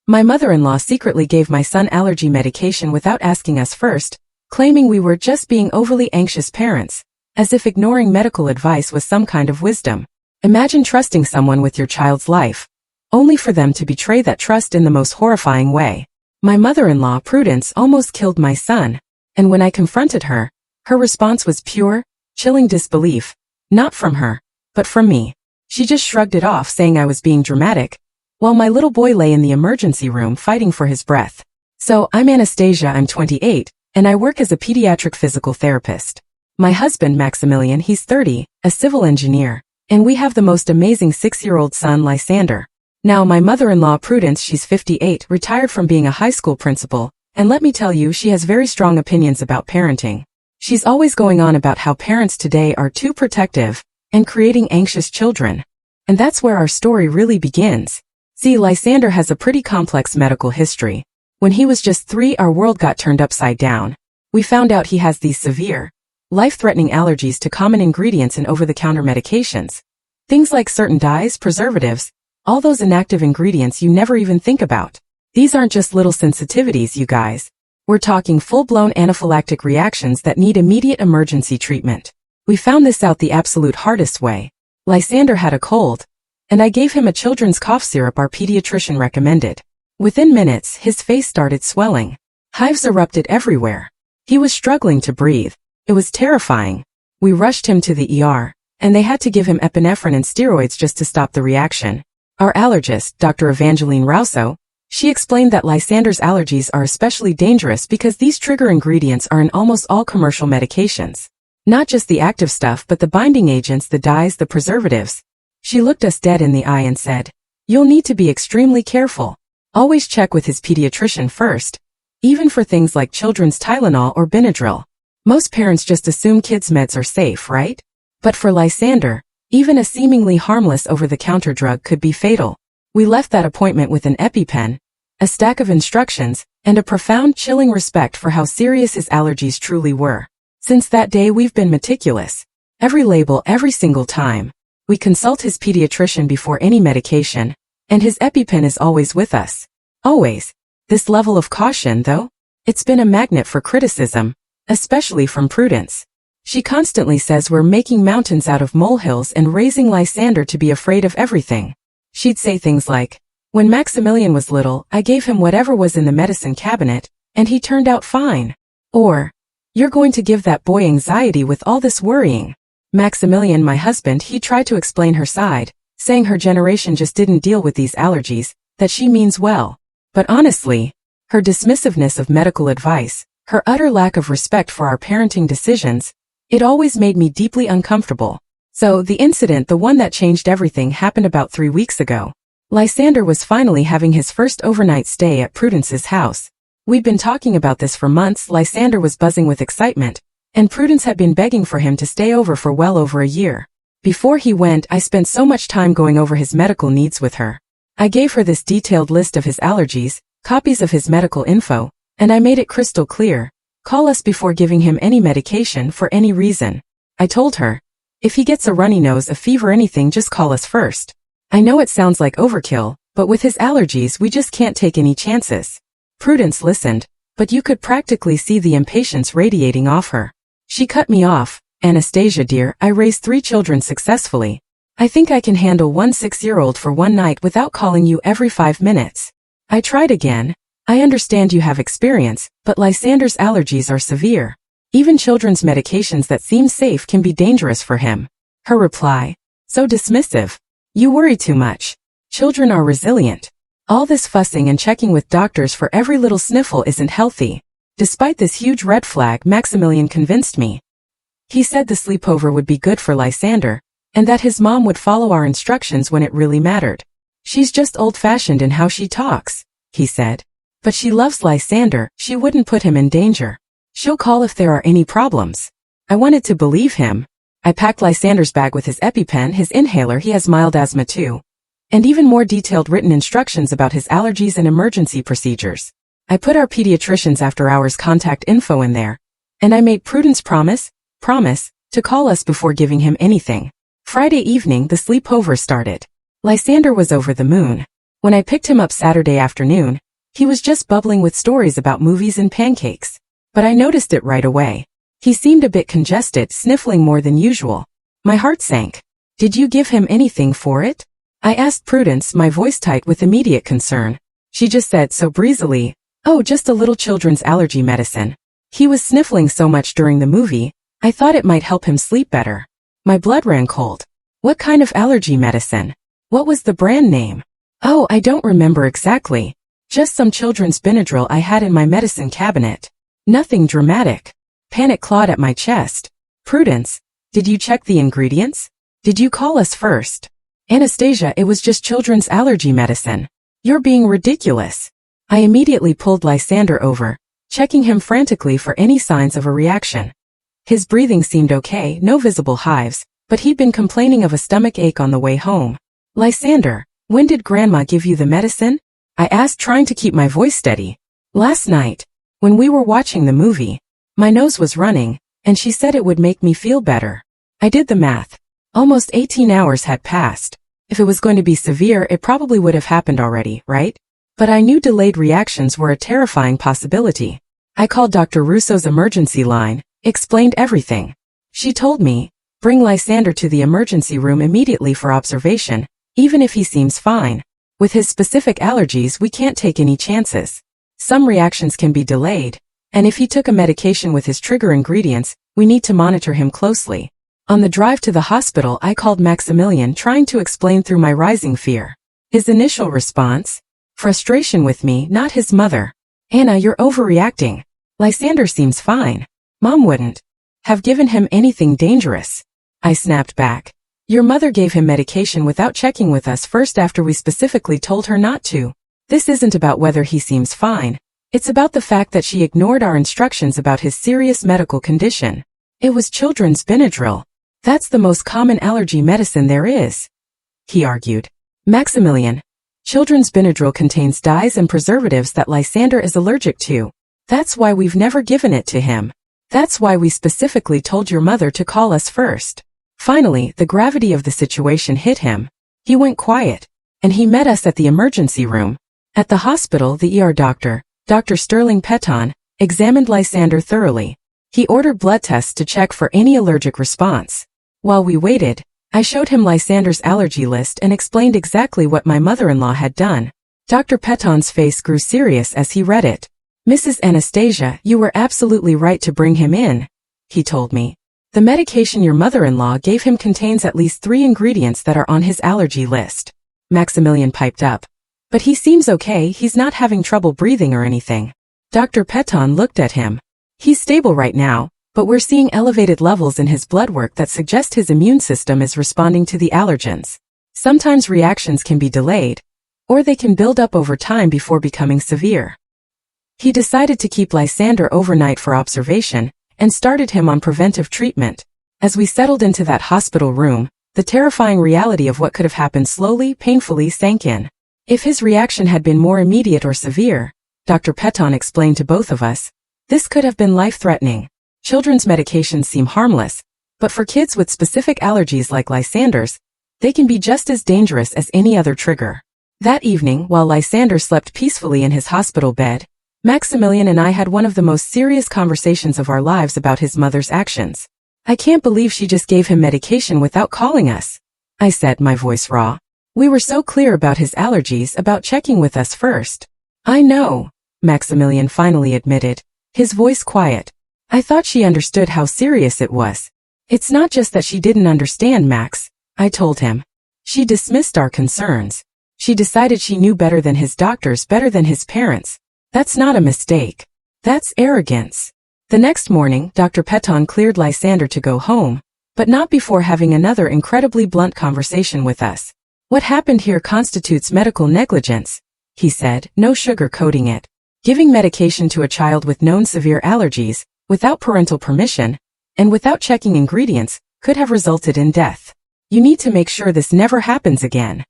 My mother-in-law secretly gave my son allergy medication without asking us first, claiming we were just being overly anxious parents, as if ignoring medical advice was some kind of wisdom. Imagine trusting someone with your child's life, only for them to betray that trust in the most horrifying way. My mother-in-law, Prudence, almost killed my son, and when I confronted her, her response was pure, chilling disbelief, not from her, but from me. She just shrugged it off, saying I was being dramatic, while my little boy lay in the emergency room fighting for his breath. So, I'm Anastasia, I'm 28, and I work as a pediatric physical therapist. My husband, Maximilian, he's 30, a civil engineer, and we have the most amazing 6-year-old son, Lysander. Now, my mother-in-law, Prudence, she's 58, retired from being a high school principal, and let me tell you, she has very strong opinions about parenting. She's always going on about how parents today are too protective and creating anxious children. And that's where our story really begins. See, Lysander has a pretty complex medical history. When he was just 3, our world got turned upside down. We found out he has these severe, life-threatening allergies to common ingredients in over-the-counter medications. Things like certain dyes, preservatives, all those inactive ingredients you never even think about. These aren't just little sensitivities, you guys. We're talking full-blown anaphylactic reactions that need immediate emergency treatment. We found this out the absolute hardest way. Lysander had a cold, and I gave him a children's cough syrup our pediatrician recommended. Within minutes, his face started swelling. Hives erupted everywhere. He was struggling to breathe. It was terrifying. We rushed him to the ER, and they had to give him epinephrine and steroids just to stop the reaction. Our allergist, Dr. Evangeline Rousseau, she explained that Lysander's allergies are especially dangerous because these trigger ingredients are in almost all commercial medications. Not just the active stuff, but the binding agents, the dyes, the preservatives. She looked us dead in the eye and said, "You'll need to be extremely careful. Always check with his pediatrician first, even for things like children's Tylenol or Benadryl." Most parents just assume kids' meds are safe, right? But for Lysander, even a seemingly harmless over-the-counter drug could be fatal. We left that appointment with an EpiPen, a stack of instructions, and a profound, chilling respect for how serious his allergies truly were. Since that day, we've been meticulous. Every label, every single time. We consult his pediatrician before any medication, and his EpiPen is always with us. Always. This level of caution, though, it's been a magnet for criticism, especially from Prudence. She constantly says we're making mountains out of molehills and raising Lysander to be afraid of everything. She'd say things like, "When Maximilian was little, I gave him whatever was in the medicine cabinet, and he turned out fine." Or, "You're going to give that boy anxiety with all this worrying." Maximilian, my husband, he tried to explain her side, saying her generation just didn't deal with these allergies, that she means well. But honestly, her dismissiveness of medical advice, her utter lack of respect for our parenting decisions, it always made me deeply uncomfortable. So the incident, the one that changed everything, happened about 3 weeks ago. Lysander was finally having his first overnight stay at Prudence's house. We'd been talking about this for months. Lysander was buzzing with excitement, and Prudence had been begging for him to stay over for well over a year. Before he went, I spent so much time going over his medical needs with her. I gave her this detailed list of his allergies, copies of his medical info, and I made it crystal clear: call us before giving him any medication for any reason. I told her, if he gets a runny nose, a fever, anything, just call us first. I know it sounds like overkill, but with his allergies we just can't take any chances. Prudence listened, but you could practically see the impatience radiating off her. She cut me off. "Anastasia dear, I raised 3 children successfully. I think I can handle one 6-year-old for one night without calling you every 5 minutes. I tried again. I understand you have experience, but Lysander's allergies are severe. Even children's medications that seem safe can be dangerous for him." Her reply, so dismissive. "You worry too much. Children are resilient. All this fussing and checking with doctors for every little sniffle isn't healthy." Despite this huge red flag, Maximilian convinced me. He said the sleepover would be good for Lysander, and that his mom would follow our instructions when it really mattered. "She's just old-fashioned in how she talks," he said. "But she loves Lysander. She wouldn't put him in danger. She'll call if there are any problems." I wanted to believe him. I packed Lysander's bag with his EpiPen, his inhaler, he has mild asthma too, and even more detailed written instructions about his allergies and emergency procedures. I put our pediatrician's after-hours contact info in there, and I made Prudence promise, to call us before giving him anything. Friday evening, the sleepover started. Lysander was over the moon. When I picked him up Saturday afternoon, he was just bubbling with stories about movies and pancakes. But I noticed it right away. He seemed a bit congested, sniffling more than usual. My heart sank. Did you give him anything for it? I asked Prudence, my voice tight with immediate concern. She just said so breezily, "Oh, just a little children's allergy medicine." He was sniffling so much during the movie, I thought it might help him sleep better. My blood ran cold. What kind of allergy medicine? What was the brand name? Oh, I don't remember exactly. Just some children's Benadryl I had in my medicine cabinet. Nothing dramatic. Panic clawed at my chest. Prudence, did you check the ingredients? Did you call us first? Anastasia, it was just children's allergy medicine. You're being ridiculous. I immediately pulled Lysander over, checking him frantically for any signs of a reaction. His breathing seemed okay, no visible hives, but he'd been complaining of a stomach ache on the way home. Lysander, when did Grandma give you the medicine? I asked, trying to keep my voice steady. Last night, when we were watching the movie. My nose was running, and she said it would make me feel better. I did the math. Almost 18 hours had passed. If it was going to be severe, it probably would have happened already, right? But I knew delayed reactions were a terrifying possibility. I called Dr. Russo's emergency line, explained everything. She told me, bring Lysander to the emergency room immediately for observation, even if he seems fine. With his specific allergies, we can't take any chances. Some reactions can be delayed, and if he took a medication with his trigger ingredients, we need to monitor him closely. On the drive to the hospital, I called Maximilian, trying to explain through my rising fear. His initial response? Frustration with me, not his mother. Anna, you're overreacting. Lysander seems fine. Mom wouldn't have given him anything dangerous. I snapped back. Your mother gave him medication without checking with us first after we specifically told her not to. This isn't about whether he seems fine. It's about the fact that she ignored our instructions about his serious medical condition. It was children's Benadryl. That's the most common allergy medicine there is, he argued. Maximilian, children's Benadryl contains dyes and preservatives that Lysander is allergic to. That's why we've never given it to him. That's why we specifically told your mother to call us first. Finally, the gravity of the situation hit him. He went quiet, and he met us at the emergency room. At the hospital, the ER doctor, Dr. Sterling Peton, examined Lysander thoroughly. He ordered blood tests to check for any allergic response. While we waited, I showed him Lysander's allergy list and explained exactly what my mother-in-law had done. Dr. Peton's face grew serious as he read it. Mrs. Anastasia, you were absolutely right to bring him in, he told me. The medication your mother-in-law gave him contains at least 3 ingredients that are on his allergy list. Maximilian piped up. But he seems okay, he's not having trouble breathing or anything. Dr. Peton looked at him. He's stable right now, but we're seeing elevated levels in his blood work that suggest his immune system is responding to the allergens. Sometimes reactions can be delayed, or they can build up over time before becoming severe. He decided to keep Lysander overnight for observation, and started him on preventive treatment. As we settled into that hospital room, the terrifying reality of what could have happened slowly, painfully sank in. If his reaction had been more immediate or severe, Dr. Peton explained to both of us, this could have been life-threatening. Children's medications seem harmless, but for kids with specific allergies like Lysander's, they can be just as dangerous as any other trigger. That evening, while Lysander slept peacefully in his hospital bed, Maximilian and I had one of the most serious conversations of our lives about his mother's actions. I can't believe she just gave him medication without calling us, I said, my voice raw. We were so clear about his allergies, about checking with us first. I know, Maximilian finally admitted, his voice quiet. I thought she understood how serious it was. It's not just that she didn't understand, Max, I told him. She dismissed our concerns. She decided she knew better than his doctors, better than his parents. That's not a mistake. That's arrogance. The next morning, Dr. Peton cleared Lysander to go home, but not before having another incredibly blunt conversation with us. What happened here constitutes medical negligence, he said, no sugar-coating it. Giving medication to a child with known severe allergies, without parental permission, and without checking ingredients, could have resulted in death. You need to make sure this never happens again.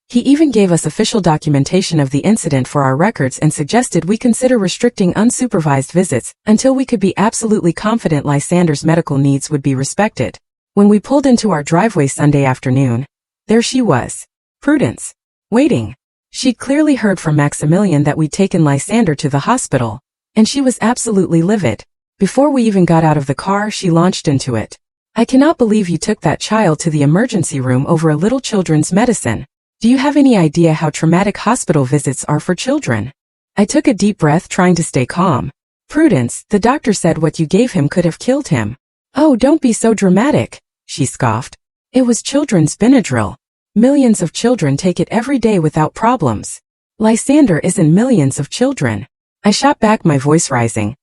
He even gave us official documentation of the incident for our records and suggested we consider restricting unsupervised visits until we could be absolutely confident Lysander's medical needs would be respected. When we pulled into our driveway Sunday afternoon, there she was, Prudence, waiting. She'd clearly heard from Maximilian that we'd taken Lysander to the hospital, and she was absolutely livid. Before we even got out of the car, she launched into it. I cannot believe you took that child to the emergency room over a little children's medicine. Do you have any idea how traumatic hospital visits are for children? I took a deep breath, trying to stay calm. Prudence, the doctor said what you gave him could have killed him. Oh, don't be so dramatic, she scoffed. It was children's Benadryl. Millions of children take it every day without problems. Lysander isn't millions of children. I shot back, my voice rising.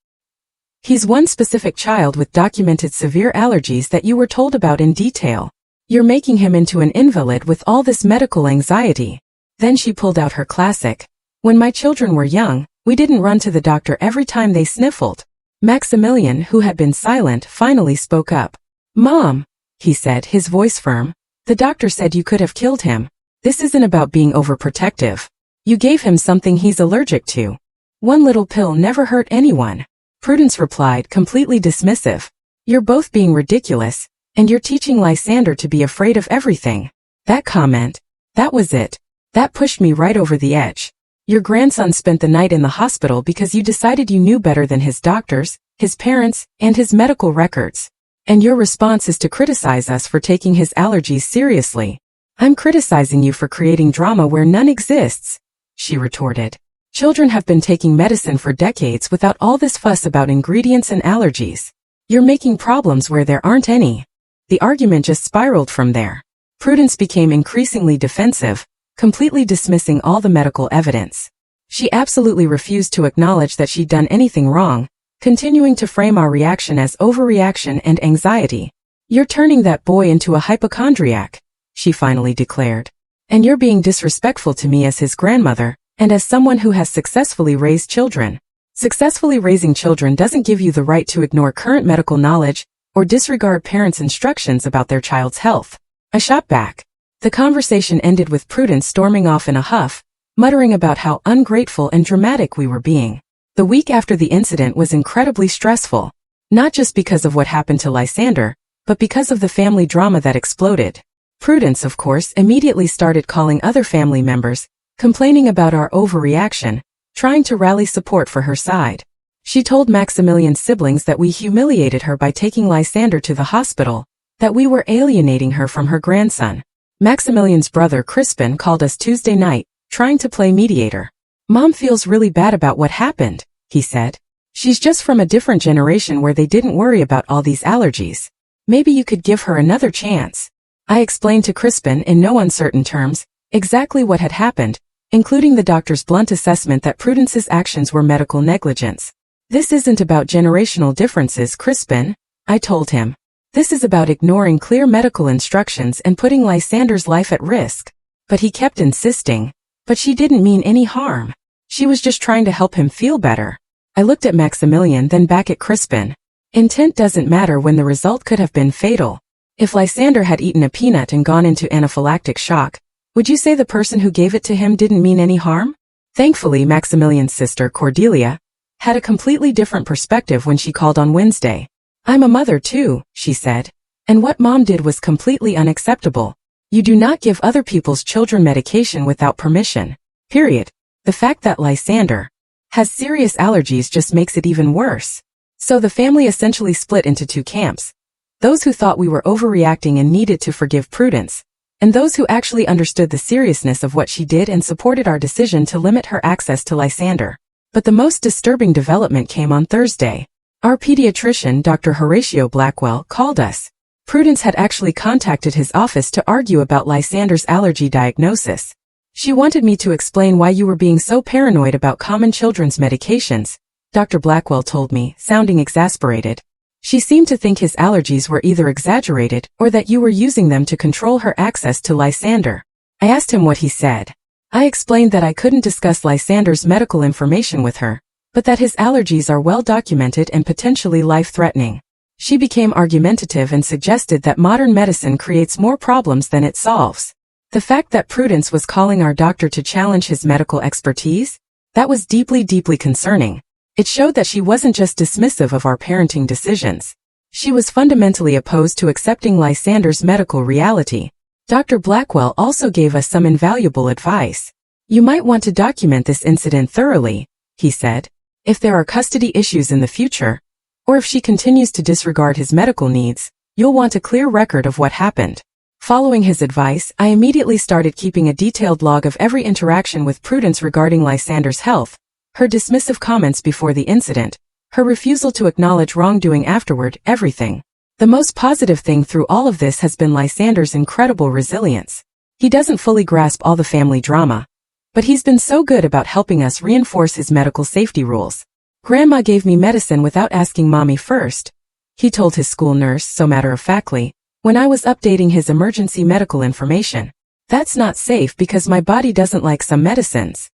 He's one specific child with documented severe allergies that you were told about in detail. You're making him into an invalid with all this medical anxiety. Then she pulled out her classic. When my children were young, we didn't run to the doctor every time they sniffled. Maximilian, who had been silent, finally spoke up. Mom, he said, his voice firm. The doctor said you could have killed him. This isn't about being overprotective. You gave him something he's allergic to. One little pill never hurt anyone. Prudence replied, completely dismissive. You're both being ridiculous, and you're teaching Lysander to be afraid of everything. That comment, that was it. That pushed me right over the edge. Your grandson spent the night in the hospital because you decided you knew better than his doctors, his parents, and his medical records. And your response is to criticize us for taking his allergies seriously. I'm criticizing you for creating drama where none exists, she retorted. Children have been taking medicine for decades without all this fuss about ingredients and allergies. You're making problems where there aren't any. The argument just spiraled from there. Prudence became increasingly defensive, completely dismissing all the medical evidence. She absolutely refused to acknowledge that she'd done anything wrong, continuing to frame our reaction as overreaction and anxiety. You're turning that boy into a hypochondriac, she finally declared. And you're being disrespectful to me as his grandmother, and as someone who has successfully raised children. Successfully raising children doesn't give you the right to ignore current medical knowledge or disregard parents' instructions about their child's health. I shot back. The conversation ended with Prudence storming off in a huff, muttering about how ungrateful and dramatic we were being. The week after the incident was incredibly stressful, not just because of what happened to Lysander, but because of the family drama that exploded. Prudence, of course, immediately started calling other family members, complaining about our overreaction, trying to rally support for her side. She told Maximilian's siblings that we humiliated her by taking Lysander to the hospital, that we were alienating her from her grandson. Maximilian's brother Crispin called us Tuesday night, trying to play mediator. Mom feels really bad about what happened, he said. She's just from a different generation where they didn't worry about all these allergies. Maybe you could give her another chance. I explained to Crispin in no uncertain terms exactly what had happened, including the doctor's blunt assessment that Prudence's actions were medical negligence. This isn't about generational differences, Crispin, I told him. This is about ignoring clear medical instructions and putting Lysander's life at risk. But he kept insisting. But she didn't mean any harm. She was just trying to help him feel better. I looked at Maximilian, then back at Crispin. Intent doesn't matter when the result could have been fatal. If Lysander had eaten a peanut and gone into anaphylactic shock, would you say the person who gave it to him didn't mean any harm? Thankfully, Maximilian's sister, Cordelia, had a completely different perspective when she called on Wednesday. I'm a mother too, she said. And what Mom did was completely unacceptable. You do not give other people's children medication without permission. Period. The fact that Lysander has serious allergies just makes it even worse. So the family essentially split into two camps. Those who thought we were overreacting and needed to forgive Prudence, and those who actually understood the seriousness of what she did and supported our decision to limit her access to Lysander. But the most disturbing development came on Thursday. Our pediatrician, Dr. Horatio Blackwell, called us. Prudence had actually contacted his office to argue about Lysander's allergy diagnosis. She wanted me to explain why you were being so paranoid about common children's medications, Dr. Blackwell told me, sounding exasperated. She seemed to think his allergies were either exaggerated or that you were using them to control her access to Lysander. I asked him what he said. I explained that I couldn't discuss Lysander's medical information with her, but that his allergies are well documented and potentially life-threatening. She became argumentative and suggested that modern medicine creates more problems than it solves. The fact that Prudence was calling our doctor to challenge his medical expertise? That was deeply, deeply concerning. It showed that she wasn't just dismissive of our parenting decisions. She was fundamentally opposed to accepting Lysander's medical reality. Dr. Blackwell also gave us some invaluable advice. You might want to document this incident thoroughly, he said. If there are custody issues in the future, or if she continues to disregard his medical needs, you'll want a clear record of what happened. Following his advice, I immediately started keeping a detailed log of every interaction with Prudence regarding Lysander's health, her dismissive comments before the incident, her refusal to acknowledge wrongdoing afterward, everything. The most positive thing through all of this has been Lysander's incredible resilience. He doesn't fully grasp all the family drama, but he's been so good about helping us reinforce his medical safety rules. Grandma gave me medicine without asking Mommy first, he told his school nurse so matter-of-factly, when I was updating his emergency medical information. That's not safe because my body doesn't like some medicines.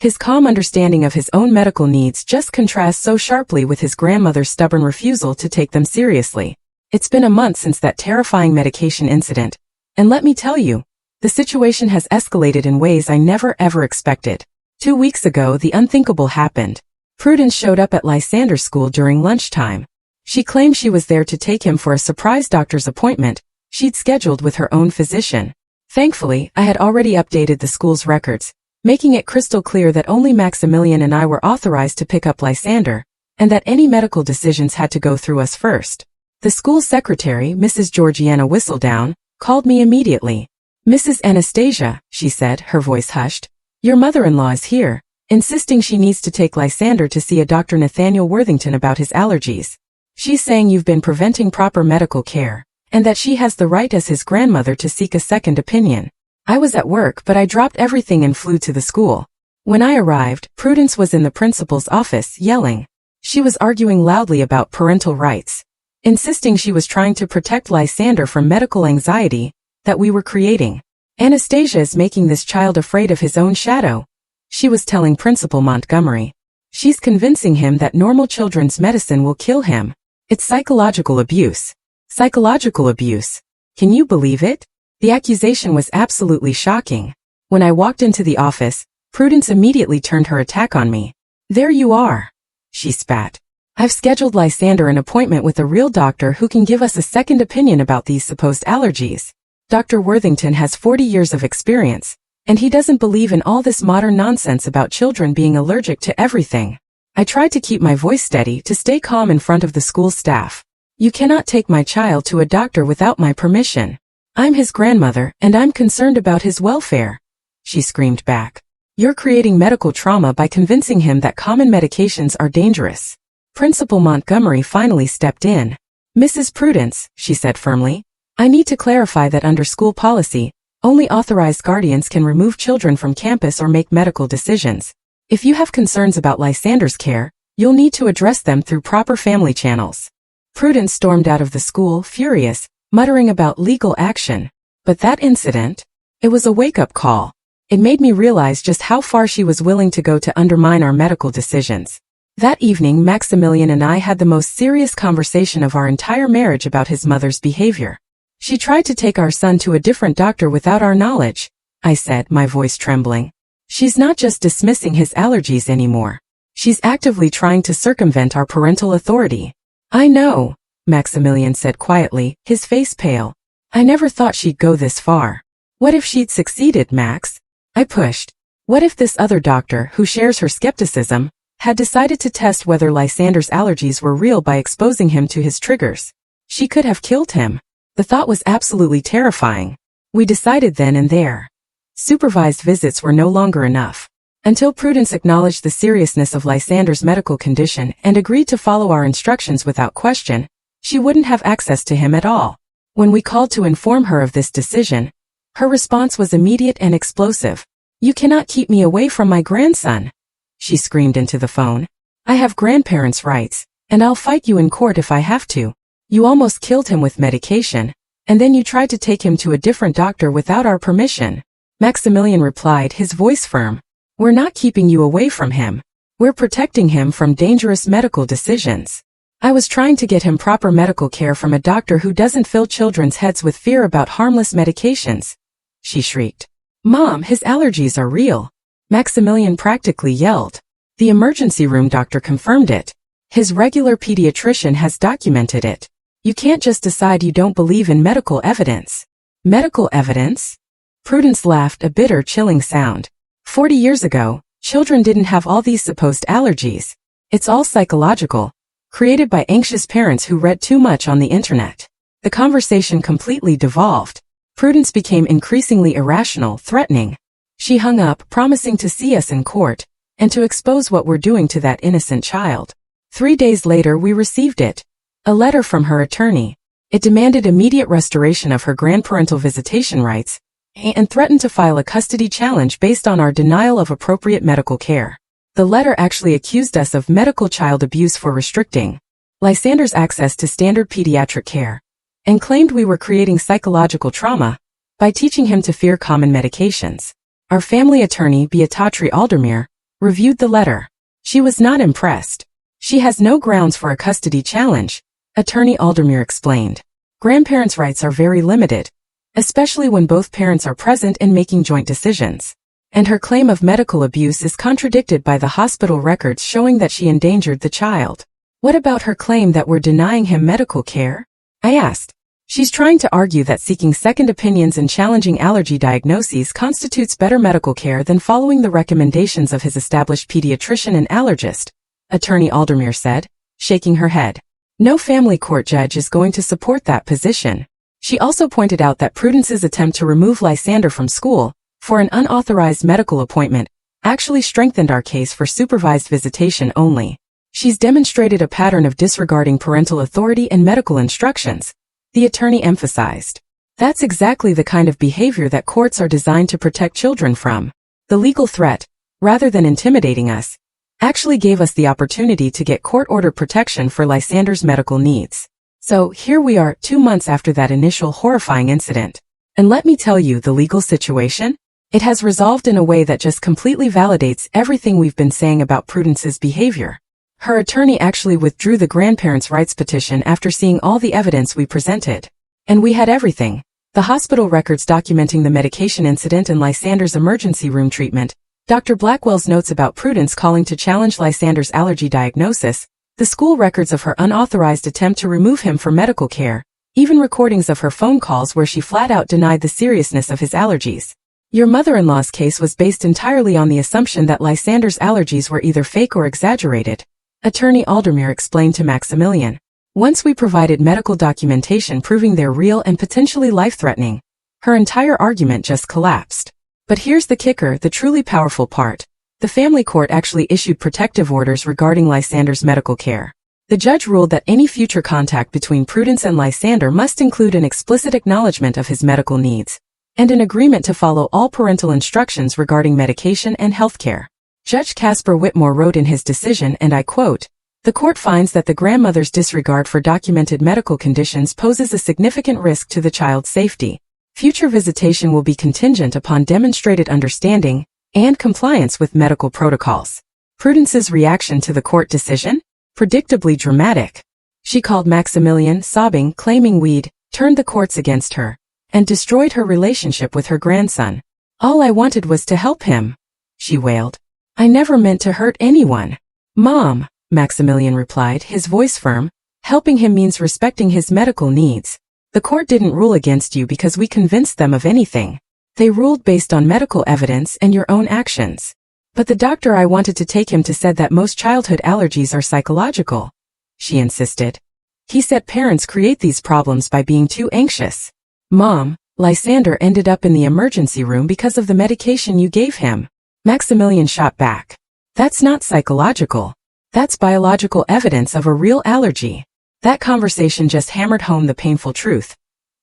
His calm understanding of his own medical needs just contrasts so sharply with his grandmother's stubborn refusal to take them seriously. It's been a month since that terrifying medication incident, and let me tell you, the situation has escalated in ways I never ever expected. 2 weeks ago, the unthinkable happened. Prudence showed up at Lysander's school during lunchtime. She claimed she was there to take him for a surprise doctor's appointment she'd scheduled with her own physician. Thankfully, I had already updated the school's records, making it crystal clear that only Maximilian and I were authorized to pick up Lysander, and that any medical decisions had to go through us first. The school secretary, Mrs. Georgiana Whistledown, called me immediately. "Mrs. Anastasia," she said, her voice hushed, "your mother-in-law is here, insisting she needs to take Lysander to see a Dr. Nathaniel Worthington about his allergies. She's saying you've been preventing proper medical care, and that she has the right as his grandmother to seek a second opinion." I was at work, but I dropped everything and flew to the school. When I arrived, Prudence was in the principal's office, yelling. She was arguing loudly about parental rights, insisting she was trying to protect Lysander from medical anxiety that we were creating. "Anastasia is making this child afraid of his own shadow," she was telling Principal Montgomery. "She's convincing him that normal children's medicine will kill him. It's psychological abuse." Psychological abuse. Can you believe it? The accusation was absolutely shocking. When I walked into the office, Prudence immediately turned her attack on me. "There you are," she spat. "I've scheduled Lysander an appointment with a real doctor who can give us a second opinion about these supposed allergies. Dr. Worthington has 40 years of experience, and he doesn't believe in all this modern nonsense about children being allergic to everything." I tried to keep my voice steady to stay calm in front of the school staff. "You cannot take my child to a doctor without my permission. I'm his grandmother, and I'm concerned about his welfare," she screamed back. "You're creating medical trauma by convincing him that common medications are dangerous." Principal Montgomery finally stepped in. "Mrs. Prudence," she said firmly, "I need to clarify that under school policy, only authorized guardians can remove children from campus or make medical decisions. If you have concerns about Lysander's care, you'll need to address them through proper family channels." Prudence stormed out of the school, furious, muttering about legal action. But that incident? It was a wake-up call. It made me realize just how far she was willing to go to undermine our medical decisions. That evening, Maximilian and I had the most serious conversation of our entire marriage about his mother's behavior. "She tried to take our son to a different doctor without our knowledge," I said, my voice trembling. "She's not just dismissing his allergies anymore. She's actively trying to circumvent our parental authority." "I know," Maximilian said quietly, his face pale. "I never thought she'd go this far." "What if she'd succeeded, Max?" I pushed. "What if this other doctor, who shares her skepticism, had decided to test whether Lysander's allergies were real by exposing him to his triggers? She could have killed him." The thought was absolutely terrifying. We decided then and there. Supervised visits were no longer enough. Until Prudence acknowledged the seriousness of Lysander's medical condition and agreed to follow our instructions without question, she wouldn't have access to him at all. When we called to inform her of this decision, her response was immediate and explosive. "You cannot keep me away from my grandson," she screamed into the phone. "I have grandparents' rights, and I'll fight you in court if I have to. You almost killed him with medication, and then you tried to take him to a different doctor without our permission." Maximilian replied, his voice firm. "We're not keeping you away from him. We're protecting him from dangerous medical decisions. I was trying to get him proper medical care from a doctor who doesn't fill children's heads with fear about harmless medications," she shrieked. "Mom, his allergies are real," Maximilian practically yelled. "The emergency room doctor confirmed it. His regular pediatrician has documented it. You can't just decide you don't believe in medical evidence." "Medical evidence?" Prudence laughed, a bitter, chilling sound. 40 years ago, children didn't have all these supposed allergies. It's all psychological, created by anxious parents who read too much on the internet. The conversation completely devolved. Prudence became increasingly irrational, threatening. She hung up, promising to see us in court, and to expose what we're doing to that innocent child. 3 days later we received it. A letter from her attorney. It demanded immediate restoration of her grandparental visitation rights, and threatened to file a custody challenge based on our denial of appropriate medical care. The letter actually accused us of medical child abuse for restricting Lysander's access to standard pediatric care, and claimed we were creating psychological trauma by teaching him to fear common medications. Our family attorney, Beatatri Aldermere, reviewed the letter. She was not impressed. She has no grounds for a custody challenge, Attorney Aldermere explained. Grandparents' rights are very limited, especially when both parents are present and making joint decisions. And her claim of medical abuse is contradicted by the hospital records showing that she endangered the child. What about her claim that we're denying him medical care? I asked. She's trying to argue that seeking second opinions and challenging allergy diagnoses constitutes better medical care than following the recommendations of his established pediatrician and allergist, Attorney Aldermere said, shaking her head. No family court judge is going to support that position. She also pointed out that Prudence's attempt to remove Lysander from school for an unauthorized medical appointment actually strengthened our case for supervised visitation only. She's demonstrated a pattern of disregarding parental authority and medical instructions, the attorney emphasized. That's exactly the kind of behavior that courts are designed to protect children from. The legal threat, rather than intimidating us, actually gave us the opportunity to get court-ordered protection for Lysander's medical needs. So here we are 2 months after that initial horrifying incident. And let me tell you the legal situation? It has resolved in a way that just completely validates everything we've been saying about Prudence's behavior. Her attorney actually withdrew the grandparents' rights petition after seeing all the evidence we presented. And we had everything. The hospital records documenting the medication incident and Lysander's emergency room treatment, Dr. Blackwell's notes about Prudence calling to challenge Lysander's allergy diagnosis, the school records of her unauthorized attempt to remove him for medical care, even recordings of her phone calls where she flat out denied the seriousness of his allergies. Your mother-in-law's case was based entirely on the assumption that Lysander's allergies were either fake or exaggerated, Attorney Aldermere explained to Maximilian. Once we provided medical documentation proving they're real and potentially life-threatening, her entire argument just collapsed. But here's the kicker, the truly powerful part. The family court actually issued protective orders regarding Lysander's medical care. The judge ruled that any future contact between Prudence and Lysander must include an explicit acknowledgement of his medical needs, and an agreement to follow all parental instructions regarding medication and health care. Judge Casper Whitmore wrote in his decision, and I quote, "The court finds that the grandmother's disregard for documented medical conditions poses a significant risk to the child's safety. Future visitation will be contingent upon demonstrated understanding and compliance with medical protocols." Prudence's reaction to the court decision? Predictably dramatic. She called Maximilian, sobbing, claiming we'd turned the courts against her and destroyed her relationship with her grandson. "All I wanted was to help him," she wailed. "I never meant to hurt anyone." "Mom," Maximilian replied, his voice firm, "helping him means respecting his medical needs. The court didn't rule against you because we convinced them of anything. They ruled based on medical evidence and your own actions. But the doctor I wanted to take him to said that most childhood allergies are psychological," she insisted. "He said parents create these problems by being too anxious." "Mom, Lysander ended up in the emergency room because of the medication you gave him," Maximilian shot back. "That's not psychological. That's biological evidence of a real allergy." That conversation just hammered home the painful truth.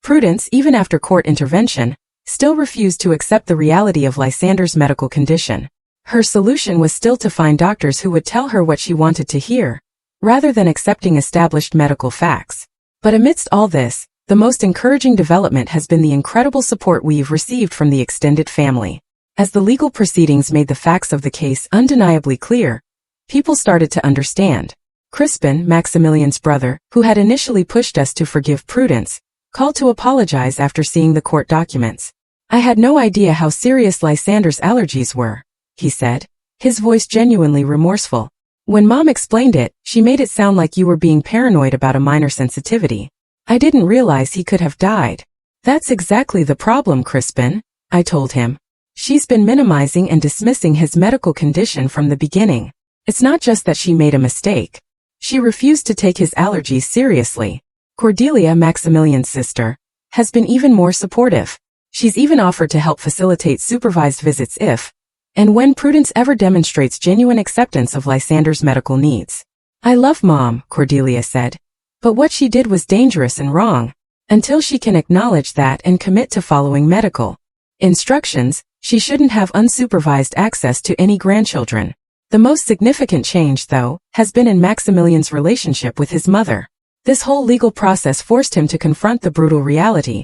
Prudence, even after court intervention, still refused to accept the reality of Lysander's medical condition. Her solution was still to find doctors who would tell her what she wanted to hear, rather than accepting established medical facts. But amidst all this, the most encouraging development has been the incredible support we've received from the extended family. As the legal proceedings made the facts of the case undeniably clear, people started to understand. Crispin, Maximilian's brother, who had initially pushed us to forgive Prudence, called to apologize after seeing the court documents. "I had no idea how serious Lysander's allergies were," he said, his voice genuinely remorseful. "When Mom explained it, she made it sound like you were being paranoid about a minor sensitivity. I didn't realize he could have died." "That's exactly the problem, Crispin," I told him. She's been minimizing and dismissing his medical condition from the beginning. It's not just that she made a mistake. She refused to take his allergies seriously. Cordelia, Maximilian's sister, has been even more supportive. She's even offered to help facilitate supervised visits if and when Prudence ever demonstrates genuine acceptance of Lysander's medical needs. I love Mom, Cordelia said. But what she did was dangerous and wrong. Until she can acknowledge that and commit to following medical instructions, she shouldn't have unsupervised access to any grandchildren. The most significant change, though, has been in Maximilian's relationship with his mother. This whole legal process forced him to confront the brutal reality.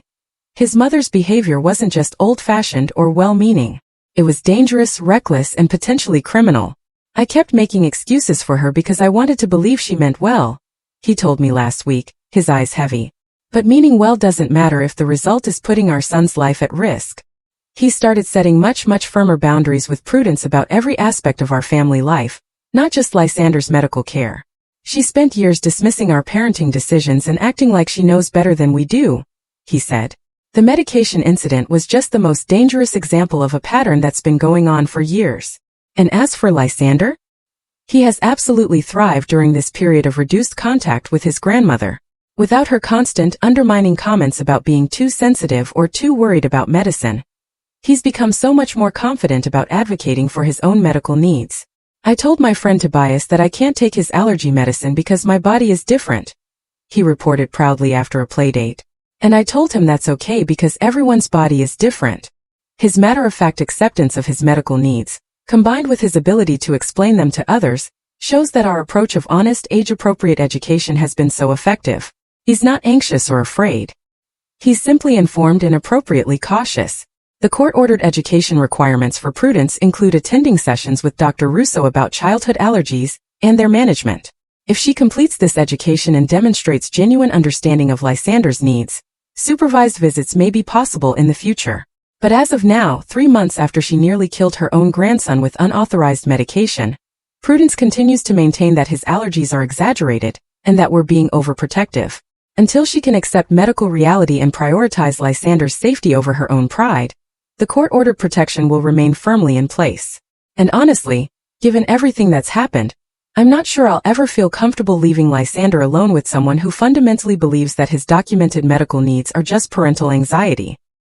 His mother's behavior wasn't just old-fashioned or well-meaning. It was dangerous, reckless, and potentially criminal. I kept making excuses for her because I wanted to believe she meant well, he told me last week, his eyes heavy. But meaning well doesn't matter if the result is putting our son's life at risk. He started setting much firmer boundaries with Prudence about every aspect of our family life, not just Lysander's medical care. She spent years dismissing our parenting decisions and acting like she knows better than we do, he said. The medication incident was just the most dangerous example of a pattern that's been going on for years. And as for Lysander? He has absolutely thrived during this period of reduced contact with his grandmother. Without her constant, undermining comments about being too sensitive or too worried about medicine, he's become so much more confident about advocating for his own medical needs. I told my friend Tobias that I can't take his allergy medicine because my body is different, he reported proudly after a playdate. And I told him that's okay because everyone's body is different. His matter-of-fact acceptance of his medical needs, combined with his ability to explain them to others, shows that our approach of honest, age-appropriate education has been so effective. He's not anxious or afraid. He's simply informed and appropriately cautious. The court-ordered education requirements for Prudence include attending sessions with Dr. Russo about childhood allergies and their management. If she completes this education and demonstrates genuine understanding of Lysander's needs, supervised visits may be possible in the future. But as of now, 3 months after she nearly killed her own grandson with unauthorized medication, Prudence continues to maintain that his allergies are exaggerated and that we're being overprotective. Until she can accept medical reality and prioritize Lysander's safety over her own pride, the court-ordered protection will remain firmly in place. And honestly, given everything that's happened, I'm not sure I'll ever feel comfortable leaving Lysander alone with someone who fundamentally believes that his documented medical needs are just parental anxiety.